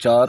4